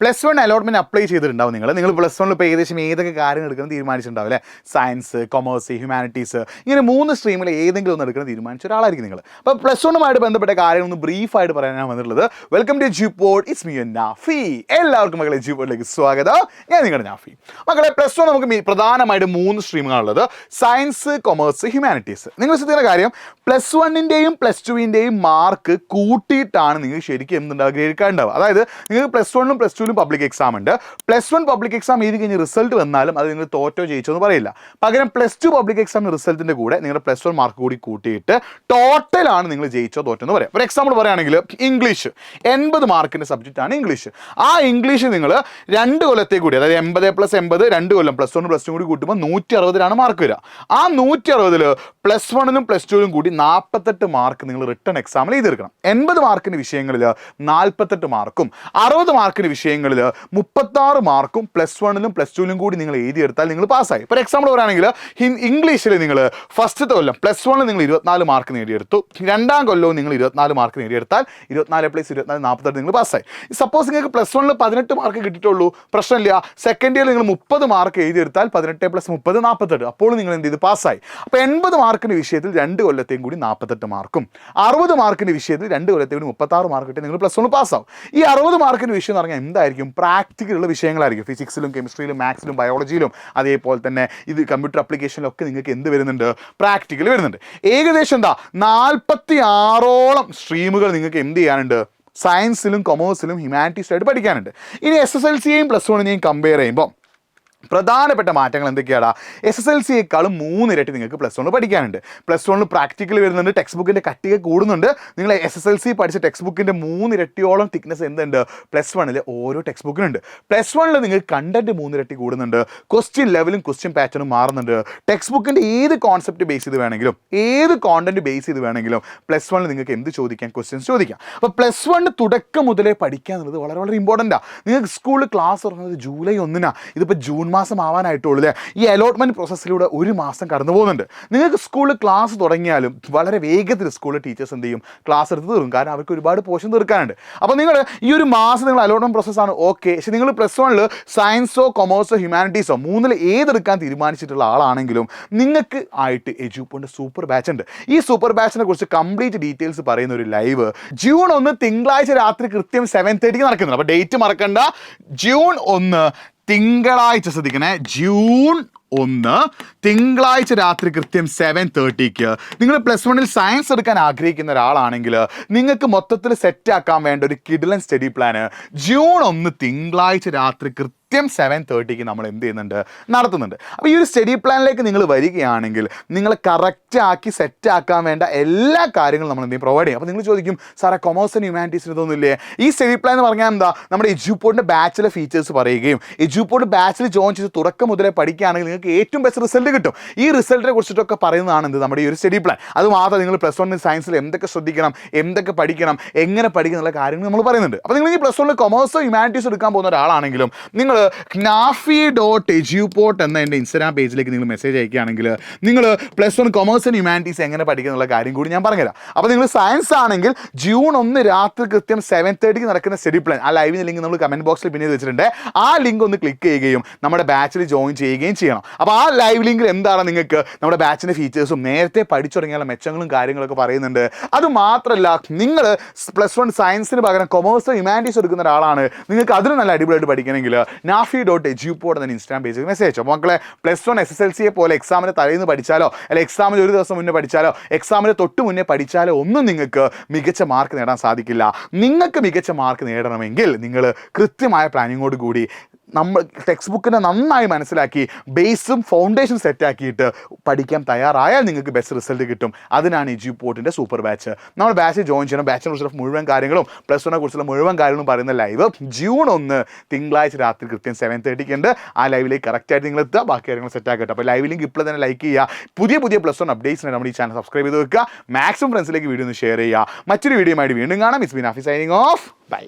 +1 allotment apply ചെയ്തിട്ടുണ്ടാവും. നിങ്ങൾ +1 ഇപ്പോൾ ഏകദേശം ഏതൊക്കെ കാര്യങ്ങൾ എടുക്കണം തീരുമാനിച്ചിട്ടുണ്ടാവും അല്ലേ? സയൻസ്, കൊമേഴ്സ്, ഹ്യൂമാനിറ്റീസ്, ഇങ്ങനെ 3 സ്ട്രീമിൽ ഏതെങ്കിലും ഒന്ന് എടുക്കണം തീരുമാനിച്ച ഒരാളായിരിക്കും നിങ്ങൾ. അപ്പോൾ +1 ബന്ധപ്പെട്ട കാര്യങ്ങളൊന്ന് ബ്രീഫായിട്ട് പറയാനാണ് വന്നിട്ടുള്ളത്. Welcome to Edupod, it's me Nafi. എല്ലാവർക്കും മക്കളെ എജ്യൂപോഡിലേക്ക് സ്വാഗതം. ഞാൻ നിങ്ങളുടെ നാഫി. മക്കളെ +1 നമുക്ക് പ്രധാനമായിട്ട് 3 സ്ട്രീമുകളുള്ളത്: സയൻസ്, കൊമേഴ്സ്, ഹ്യൂമാനിറ്റീസ്. നിങ്ങൾ ശ്രദ്ധിക്കുന്ന കാര്യം, +1ൻ്റെയും +2ൻ്റെയും മാർക്ക് കൂട്ടിയിട്ടാണ് നിങ്ങൾ ശരിക്കും എന്തുണ്ടാവുക, ഗ്രേഡ് കാർഡ് ഉണ്ടാവുക. അതായത് നിങ്ങൾക്ക് +1ലും +2ലും പബ്ലിക് എക്സാം ഉണ്ട്. +1 പബ്ലിക് എക്സാം എഴുതി കഴിഞ്ഞ് റിസൾട്ട് വന്നാലും അത് നിങ്ങൾ തോറ്റോ ജയിച്ചോ എന്ന് പറയില്ല. പകരം +2 പബ്ലിക് എക്സാം റിസൾട്ടിൻ്റെ കൂടെ നിങ്ങളുടെ +1 മാർക്ക് കൂടി കൂട്ടിയിട്ട് ടോട്ടലാണ് നിങ്ങൾ ജയിച്ചോ തോറ്റോ എന്ന് പറയാം. ഒരു എക്സാമ്പിൾ പറയുകയാണെങ്കിൽ ഇംഗ്ലീഷ് 80 മാർക്കിൻ്റെ സബ്ജക്റ്റാണ് ഇംഗ്ലീഷ്. ആ ഇംഗ്ലീഷ് നിങ്ങൾ 2 കൊല്ലത്തെ കൂടി, അതായത് 80+80 2 കൊല്ലം +1 +2 കൂടി കൂട്ടുമ്പോൾ 160 മാർക്ക് വരിക. ആ 160 +1ലും +2ലും കൂടി 48 മാർക്ക് നിങ്ങൾ റിട്ടേൺ എക്സാമിൽ എഴുതിയെടുക്കണം. 80 മാർക്കിൻ്റെ വിഷയങ്ങളിൽ 48 മാർക്കും 60 മാർക്കിൻ്റെ വിഷയങ്ങളിൽ 36 മാർക്കും +1ലും +2ലും കൂടി നിങ്ങൾ എഴുതിയെടുത്താൽ നിങ്ങൾ പാസ്സായി. ഇപ്പോൾ എക്സാമ്പിൾ പറയുകയാണെങ്കിൽ ഇംഗ്ലീഷിൽ നിങ്ങൾ ഫസ്റ്റത്തെ കൊല്ലം +1ൽ നിങ്ങൾ 24 മാർക്ക് നേടിയെടുത്തു. 2ാം കൊല്ലവും നിങ്ങൾ 24 മാർക്ക് നേടിയെടുത്താൽ 24+24 48 നിങ്ങൾ പാസ്സായി. സപ്പോസ് നിങ്ങൾക്ക് +1ൽ 18 മാർക്ക് കിട്ടിയിട്ടുള്ളൂ, പ്രശ്നമില്ല. സെക്കൻഡ് ഇയറിൽ നിങ്ങൾ 30 മാർക്ക് എഴുതിയെടുത്താൽ 18+30 48. അപ്പോൾ നിങ്ങൾ എന്ത് ചെയ്ത് പാസ്സായി. അപ്പോൾ 80 മാർക്കിൻ്റെ വിഷയത്തിൽ 2 കൊല്ലത്തെയും കൂടി 48 മാർക്കും 60 മാർക്കിൻ്റെ വിഷയത്തിൽ 2 കൊല്ലത്തെയും കൂടി 36 മാർക്ക് കിട്ടി നിങ്ങൾ +1 പാസ്സാവും. ഈ 60 മാർക്കിൻ്റെ വിഷയം എന്ന് പറഞ്ഞാൽ എന്തായിരിക്കും? പ്രാക്ടിക്കലുള്ള വിഷയങ്ങളായിരിക്കും. ഫിസിക്സിലും കെമിസ്ട്രിയിലും മാത്സിലും ബയോളജിയിലും അതേപോലെ തന്നെ ഇത് കമ്പ്യൂട്ടർ ആപ്ലിക്കേഷനിലൊക്കെ നിങ്ങൾക്ക് എന്ത് വരുന്നുണ്ട്? പ്രാക്ടിക്കൽ വരുന്നുണ്ട്. ഏകദേശം 46ഓളം സ്ട്രീമുകൾ നിങ്ങൾക്ക് എന്ത് ചെയ്യാനുണ്ട്? സയൻസിലും കൊമേഴ്സിലും ഹ്യൂമാനിറ്റീസായിട്ട് പഠിക്കാനുണ്ട്. ഇനി SSLCയെയും +1നെയും കമ്പയർ ചെയ്യുമ്പോൾ പ്രധാനപ്പെട്ട മാറ്റങ്ങൾ എന്തൊക്കെയാണ്? SSLCയേക്കാളും 3 ഇരട്ടി നിങ്ങൾക്ക് +1 പഠിക്കാനുണ്ട്. +1 പ്രാക്ടിക്കൽ വരുന്നുണ്ട്, ടെക്സ്റ്റ് ബുക്കിൻ്റെ കട്ടിക കൂടുന്നുണ്ട്. നിങ്ങൾ SSLC പഠിച്ച ടെക്സ്റ്റ് ബുക്കിൻ്റെ 3 ഇരട്ടിയോളം തിക്നെസ് എന്തുണ്ട്? +1ൽ ഓരോ ടെക്സ്റ്റ് ബുക്കിനുണ്ട്. +1ൽ നിങ്ങൾക്ക് കണ്ടന്റ് 3 ഇരട്ടി കൂടുന്നുണ്ട്. ക്വസ്റ്റ്യൻ ലെവലും ക്വസ്റ്റ്യൻ പാറ്റേണും മാറുന്നുണ്ട്. ടെക്സ്റ്റ് ബുക്കിൻ്റെ ഏത് കോൺസെപ്റ്റ് ബേസ് ചെയ്ത് വേണമെങ്കിലും, ഏത് കോണ്ടന്റ് ബേസ് ചെയ്ത് വേണമെങ്കിലും +1ൽ നിങ്ങൾക്ക് എന്ത് ചോദിക്കാം? ക്വസ്റ്റ്യൻസ് ചോദിക്കാം. അപ്പോൾ +1 തുടക്കം മുതലേ പഠിക്കുക എന്നുള്ളത് വളരെ വളരെ ഇമ്പോർട്ടൻ്റാണ്. നിങ്ങൾക്ക് സ്കൂളിൽ ക്ലാസ് തുടങ്ങുന്നത് ജൂലൈ 1 ഇതിപ്പോൾ ജൂൺ മാസം ആവാനായിട്ടുള്ളൂ അല്ലേ? ഈ അലോട്ട്മെൻറ്റ് പ്രോസസ്സിലൂടെ 1 മാസം കടന്നു പോകുന്നുണ്ട്. നിങ്ങൾക്ക് സ്കൂളിൽ ക്ലാസ് തുടങ്ങിയാലും വളരെ വേഗത്തിൽ സ്കൂളിൽ ടീച്ചേഴ്സ് എന്ത് ചെയ്യും? ക്ലാസ് എടുത്ത് തീർക്കും. കാരണം അവർക്ക് ഒരുപാട് പോർഷൻ തീർക്കാനുണ്ട്. അപ്പോൾ നിങ്ങൾ ഈ 1 മാസം നിങ്ങൾ അലോട്ട്മെൻറ്റ് പ്രോസസ്സാണ് ഓക്കെ. പക്ഷേ നിങ്ങൾ +1ൽ സയൻസോ കൊമേഴ്സോ ഹ്യൂമാനിറ്റീസോ 3ൽ ഏതെടുക്കാൻ തീരുമാനിച്ചിട്ടുള്ള ആളാണെങ്കിലും നിങ്ങൾക്ക് ആയിട്ട് എജ്യൂപോഡിൻ്റെ സൂപ്പർ ബാച്ച് ഉണ്ട്. ഈ സൂപ്പർ ബാച്ചിനെ കുറിച്ച് കംപ്ലീറ്റ് ഡീറ്റെയിൽസ് പറയുന്ന ഒരു ലൈവ് ജൂൺ 1 തിങ്കളാഴ്ച രാത്രി കൃത്യം 7:30 നടക്കുന്നുണ്ട്. അപ്പോൾ ഡേറ്റ് മറക്കണ്ട. ജൂൺ 1 തിങ്കളാഴ്ച, ശ്രദ്ധിക്കണേ, ജൂൺ 1 തിങ്കളാഴ്ച രാത്രി കൃത്യം 7:30 നിങ്ങൾ +1ൽ സയൻസ് എടുക്കാൻ ആഗ്രഹിക്കുന്ന ഒരാളാണെങ്കിൽ നിങ്ങൾക്ക് മൊത്തത്തിൽ സെറ്റാക്കാൻ വേണ്ട ഒരു കിഡിലൻ സ്റ്റഡി പ്ലാന് ജൂൺ 1 തിങ്കളാഴ്ച രാത്രി കൃത്യം 7:30 നമ്മൾ എന്ത് ചെയ്യുന്നുണ്ട്? നടത്തുന്നുണ്ട്. അപ്പോൾ ഈ ഒരു സ്റ്റഡി പ്ലാനിലേക്ക് നിങ്ങൾ വരികയാണെങ്കിൽ നിങ്ങൾ കറക്റ്റാക്കി സെറ്റാക്കാൻ വേണ്ട എല്ലാ കാര്യങ്ങളും നമ്മൾ എന്ത് ചെയ്യും? പ്രൊവൈഡ് ചെയ്യും. അപ്പോൾ നിങ്ങൾ ചോദിക്കും, സാറേ കൊമേഴ്സ് ആൻഡ് ഹ്യൂമാനിറ്റീസിന് ഇതൊന്നുമില്ലേ? ഈ സ്റ്റഡി പ്ലാൻ എന്ന് പറഞ്ഞാൽ എന്താ? നമ്മുടെ എജ്യൂപോഡിൻ്റെ ബാച്ചിലെ ഫീച്ചേഴ്സ് പറയുകയും എജ്യൂപോഡ് ബാച്ചിൽ ജോയിൻ ചെയ്ത് തുടക്കം മുതലേ പഠിക്കുകയാണെങ്കിൽ നിങ്ങൾക്ക് ഏറ്റവും ബെസ്റ്റ് റിസൾട്ട് കിട്ടും. ഈ റിസൾട്ടിനെ കുറിച്ചിട്ടൊക്കെ പറയുന്നതാണ് എന്ത്? നമ്മുടെ ഈ ഒരു സ്റ്റഡി പ്ലാൻ. അത് മാത്രം നിങ്ങൾ +1 സയൻസിൽ എന്തൊക്കെ ശ്രദ്ധിക്കണം, എന്തൊക്കെ പഠിക്കണം, എങ്ങനെ പഠിക്കണം എന്നുള്ള കാര്യങ്ങൾ നമ്മൾ പറയുന്നുണ്ട്. അപ്പോൾ നിങ്ങൾ ഈ +1 കൊമേഴ്സോ ഹ്യൂമാനിറ്റീസ് എടുക്കാൻ പോകുന്ന ഒരാളാണെങ്കിലും നിങ്ങൾ nafi.eduport എന്ന എൻ്റെ ഇൻസ്റ്റാഗ്രാം പേജിലേക്ക് നിങ്ങൾ മെസ്സേജ് അയക്കുകയാണെങ്കിൽ നിങ്ങൾ +1 കൊമേഴ്സ് ആൻഡ് ഹ്യൂമാനിറ്റീസ് എങ്ങനെ പഠിക്കുക എന്നുള്ള കാര്യം കൂടി ഞാൻ പറഞ്ഞുതരാം. അപ്പോൾ നിങ്ങൾ സയൻസ് ആണെങ്കിൽ ജൂൺ 1 രാത്രി കൃത്യം 7:30 നടക്കുന്ന സ്റ്റഡി പ്ലാൻ, ആ ലൈവിൻ്റെ ലിങ്ക് നമ്മൾ കമൻറ്റ് ബോക്സിൽ പിന്നെ വെച്ചിട്ടുണ്ട്. ആ ലിങ്ക് ഒന്ന് ക്ലിക്ക് ചെയ്യുകയും നമ്മുടെ ബാച്ചിൽ ജോയിൻ ചെയ്യുകയും ചെയ്യണം. അപ്പോൾ ആ ലൈവ് ലിങ്കിൽ എന്താണ് നിങ്ങൾക്ക് നമ്മുടെ ബാച്ചിൻ്റെ ഫീച്ചേഴ്സും നേരത്തെ പഠിച്ചു തുടങ്ങിയുള്ള മെച്ചങ്ങളും കാര്യങ്ങളൊക്കെ പറയുന്നുണ്ട്. അതുമാത്രമല്ല, നിങ്ങൾ +1 സയൻസിന് പകരം കൊമേഴ്സ് ഹ്യൂമാനിറ്റീസ് എടുക്കുന്ന ഒരാളാണ്, നിങ്ങൾക്ക് അതിന് നല്ല അടിപൊളിയായിട്ട് പഠിക്കണമെങ്കിൽ nafi.eduport എന്ന ഇൻസ്റ്റാഗ്രാം പേജിൽ മെസ്സേജ് അയച്ചോ. മക്കളെ +1 SSLCയെ പോലെ എക്സാമിന് തലേന്ന് പഠിച്ചാലോ അല്ലെങ്കിൽ എക്സാമിന് ഒരു ദിവസം മുന്നേ പഠിച്ചാലോ എക്സാമിന് തൊട്ട് മുന്നേ പഠിച്ചാലോ ഒന്നും നിങ്ങൾക്ക് മികച്ച മാർക്ക് നേടാൻ സാധിക്കില്ല. നിങ്ങൾക്ക് മികച്ച മാർക്ക് നേടണമെങ്കിൽ നിങ്ങൾ കൃത്യമായ പ്ലാനിങ്ങോട് കൂടി നമ്മൾ ടെക്സ്റ്റ് ബുക്കിനെ നന്നായി മനസ്സിലാക്കി ബേസും ഫൗണ്ടേഷൻ സെറ്റാക്കിയിട്ട് പഠിക്കാൻ തയ്യാറായാൽ നിങ്ങൾക്ക് ബെസ്റ്റ് റിസൾട്ട് കിട്ടും. അതിനാണ് എജ്യൂപോർട്ടിൻ്റെ സൂപ്പർ ബാച്ച്. നമ്മൾ ബാച്ചിൽ ജോയിൻ ചെയ്യണം. ബാച്ചിനെ കുറിച്ചുള്ള മുഴുവൻ കാര്യങ്ങളും +1നെ കുറിച്ചുള്ള മുഴുവൻ കാര്യങ്ങളും പറയുന്ന ലൈവ് ജൂൺ 1 തിങ്കളാഴ്ച രാത്രി കൃത്യം 7:30 ഉണ്ട്. ആ ലൈവിലേക്ക് കറക്റ്റായിട്ട് നിങ്ങൾ എത്തുക, ബാക്കി കാര്യങ്ങൾ സെറ്റാക്കട്ടെ. അപ്പോൾ ലൈവ് ലിങ്ക് ഇപ്പോൾ തന്നെ ലൈക്ക് ചെയ്യുക. പുതിയ +1 അപ്ഡേറ്റ്സിന് നമ്മുടെ ഈ ചാനൽ സബ്സ്ക്രൈബ് ചെയ്ത് വെക്കുക. മാക്സിമം ഫ്രണ്ട്സിലേക്ക് വീഡിയോ ഒന്ന് ഷെയർ ചെയ്യുക. മറ്റൊരു വീഡിയോയുമായിട്ട് വീണ്ടും കാണാം. It's been Nafi signing off. By.